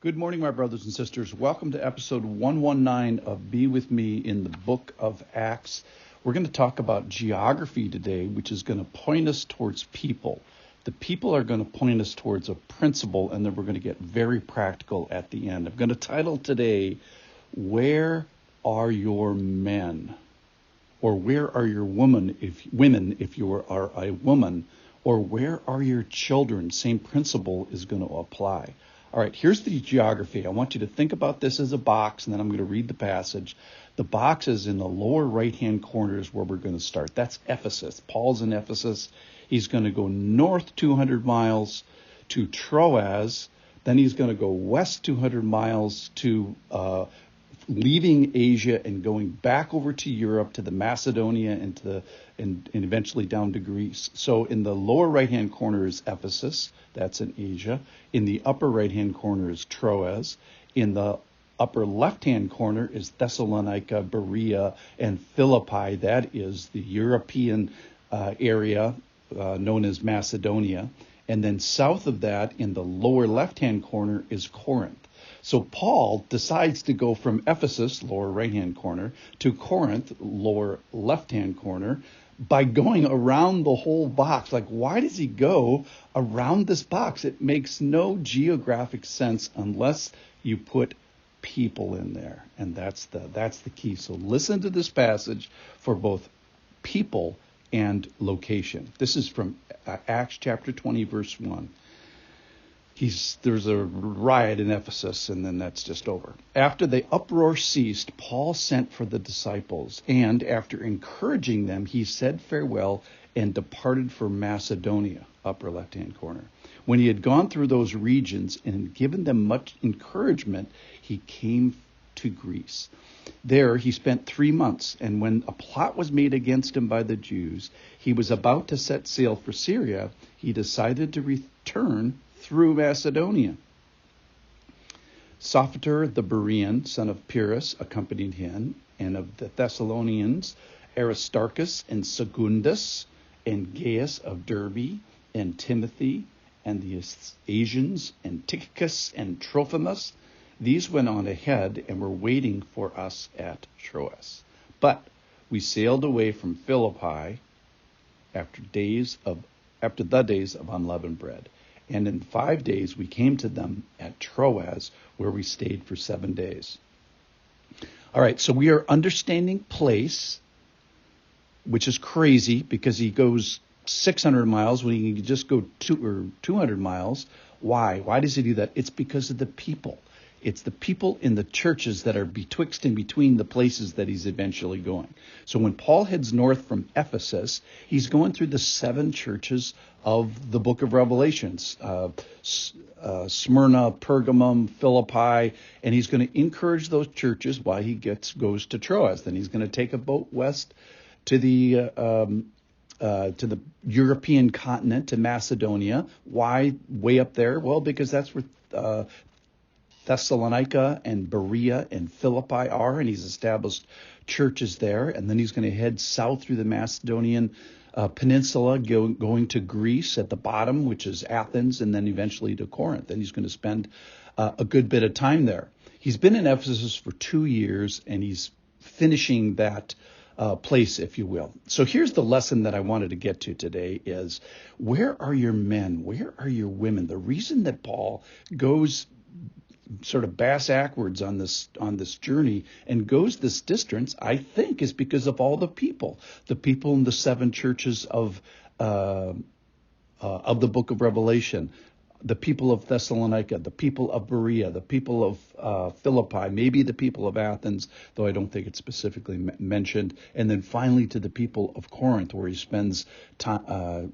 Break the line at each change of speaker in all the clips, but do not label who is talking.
Good morning, my brothers and sisters. Welcome to episode 119 of Be With Me in the book of Acts. We're going to talk about geography today, which is going to point us towards people. The people are going to point us towards a principle, and then we're going to get very practical at the end. I'm going to title today, Where Are Your Men? Or where are your women if you are a woman? Or where are your children? Same principle is going to apply. All right, here's the geography. I want you to think about this as a box, and then I'm going to read the passage. The box is in the lower right-hand corner is where we're going to start. That's Ephesus. Paul's in Ephesus. He's going to go north 200 miles to Troas. Then he's going to go west 200 miles to leaving Asia and going back over to Europe, to the Macedonia, and eventually down to Greece. So in the lower right-hand corner is Ephesus. That's in Asia. In the upper right-hand corner is Troas. In the upper left-hand corner is Thessalonica, Berea, and Philippi. That is the European area known as Macedonia. And then south of that, in the lower left-hand corner, is Corinth. So Paul decides to go from Ephesus, lower right-hand corner, to Corinth, lower left-hand corner, by going around the whole box. Like, why does he go around this box? It makes no geographic sense unless you put people in there. And that's the key. So listen to this passage for both people and location. This is from Acts chapter 20, verse 1. There's a riot in Ephesus, and then that's just over. After the uproar ceased, Paul sent for the disciples, and after encouraging them, he said farewell and departed for Macedonia, upper left-hand corner. When he had gone through those regions and given them much encouragement, he came to Greece. There he spent 3 months, and when a plot was made against him by the Jews, he was about to set sail for Syria. He decided to return through Macedonia. Sophater the Berean, son of Pyrrhus, accompanied him, and of the Thessalonians, Aristarchus and Secundus, and Gaius of Derbe, and Timothy, and the Asians, and Tychicus and Trophimus. These went on ahead and were waiting for us at Troas. But we sailed away from Philippi after the days of unleavened bread. And in 5 days we came to them at Troas, where we stayed for 7 days. All right, so we are understanding place, which is crazy because he goes 600 miles when he can just go 200 miles. Why? Why does he do that? It's because of the people. It's the people in the churches that are betwixt and between the places that he's eventually going. So when Paul heads north from Ephesus, he's going through the 7 churches of the book of Revelations, Smyrna, Pergamum, Philippi, and he's going to encourage those churches while he goes to Troas. Then he's going to take a boat west to the European continent, to Macedonia. Why way up there? Well, because that's where Thessalonica and Berea and Philippi are, and he's established churches there. And then he's going to head south through the Macedonian peninsula, going to Greece at the bottom, which is Athens, and then eventually to Corinth. And he's going to spend a good bit of time there. He's been in Ephesus for 2 years, and he's finishing that place, if you will. So here's the lesson that I wanted to get to today is, where are your men? Where are your women? The reason that Paul goes sort of bass-ackwards on this journey and goes this distance, I think, is because of all the people in the 7 churches of the book of Revelation, the people of Thessalonica, the people of Berea, the people of Philippi, maybe the people of Athens, though I don't think it's specifically mentioned, and then finally to the people of Corinth, where he spends a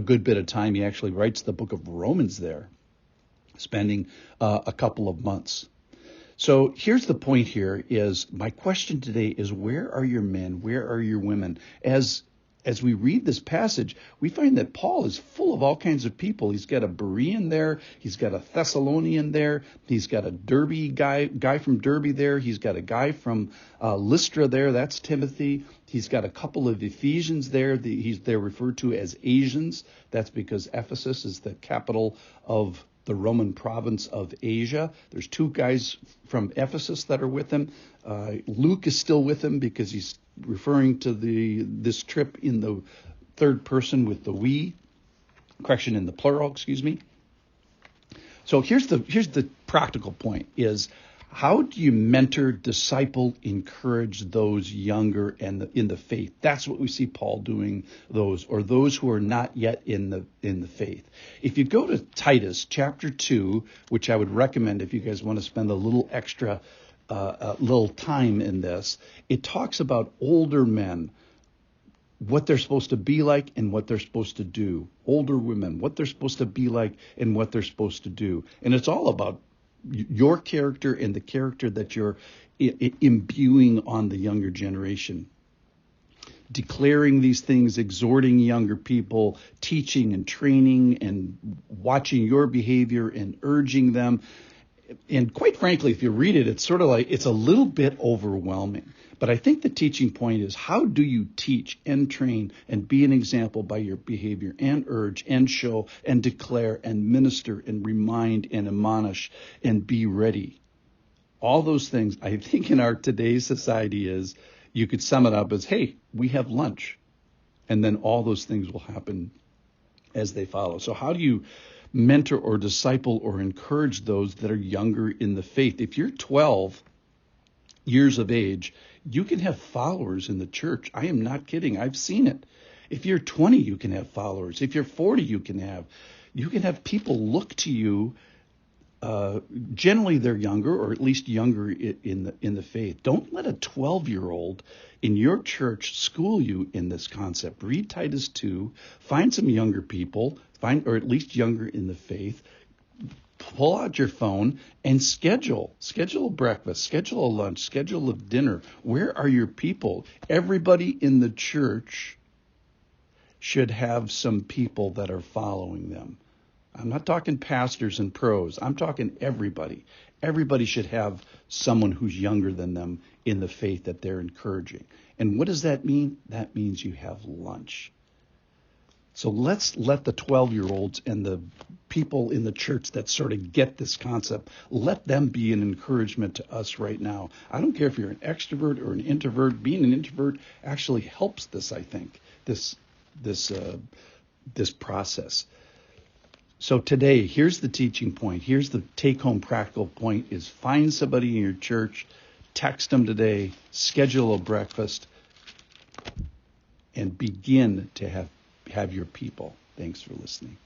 good bit of time. He actually writes the book of Romans there, spending a couple of months. So here's the point here is, my question today is, where are your men? Where are your women? As we read this passage, we find that Paul is full of all kinds of people. He's got a Berean there. He's got a Thessalonian there. He's got a Derbe guy from Derbe there. He's got a guy from Lystra there. That's Timothy. He's got a couple of Ephesians there. They're referred to as Asians. That's because Ephesus is the capital of the Roman province of Asia. There's 2 guys from Ephesus that are with him. Luke is still with him because he's referring to this trip in the third person with the we. Correction, in the plural, excuse me. So here's the practical point is, how do you mentor, disciple, encourage those younger and in the faith? That's what we see Paul doing, those who are not yet in the faith. If you go to Titus chapter 2, which I would recommend if you guys want to spend a little extra little time in this, it talks about older men, what they're supposed to be like and what they're supposed to do. Older women, what they're supposed to be like and what they're supposed to do. And it's all about your character and the character that you're imbuing on the younger generation. Declaring these things, exhorting younger people, teaching and training and watching your behavior and urging them. And quite frankly, if you read it, it's sort of like, it's a little bit overwhelming. But I think the teaching point is, how do you teach and train and be an example by your behavior and urge and show and declare and minister and remind and admonish and be ready? All those things, I think in our today's society is, you could sum it up as, hey, we have lunch. And then all those things will happen as they follow. So how do you mentor or disciple or encourage those that are younger in the faith? If you're 12 years of age, you can have followers in the church. I am not kidding. I've seen it. If you're 20, you can have followers. If you're 40, you can have people look to you. Generally, they're younger, or at least younger in the faith. Don't let a 12-year-old in your church school you in this concept. Read Titus 2. Find some younger people, or at least younger in the faith. Pull out your phone and schedule a breakfast, schedule a lunch, schedule a dinner. Where are your people? Everybody in the church should have some people that are following them. I'm not talking pastors and pros. I'm talking everybody. Everybody should have someone who's younger than them in the faith that they're encouraging. And what does that mean? That means you have lunch. So let's let the 12-year-olds and the people in the church that sort of get this concept, let them be an encouragement to us right now. I don't care if you're an extrovert or an introvert. Being an introvert actually helps this, I think, this process. So today, here's the teaching point. Here's the take-home practical point is, find somebody in your church, text them today, schedule a breakfast, and begin to have your people. Thanks for listening.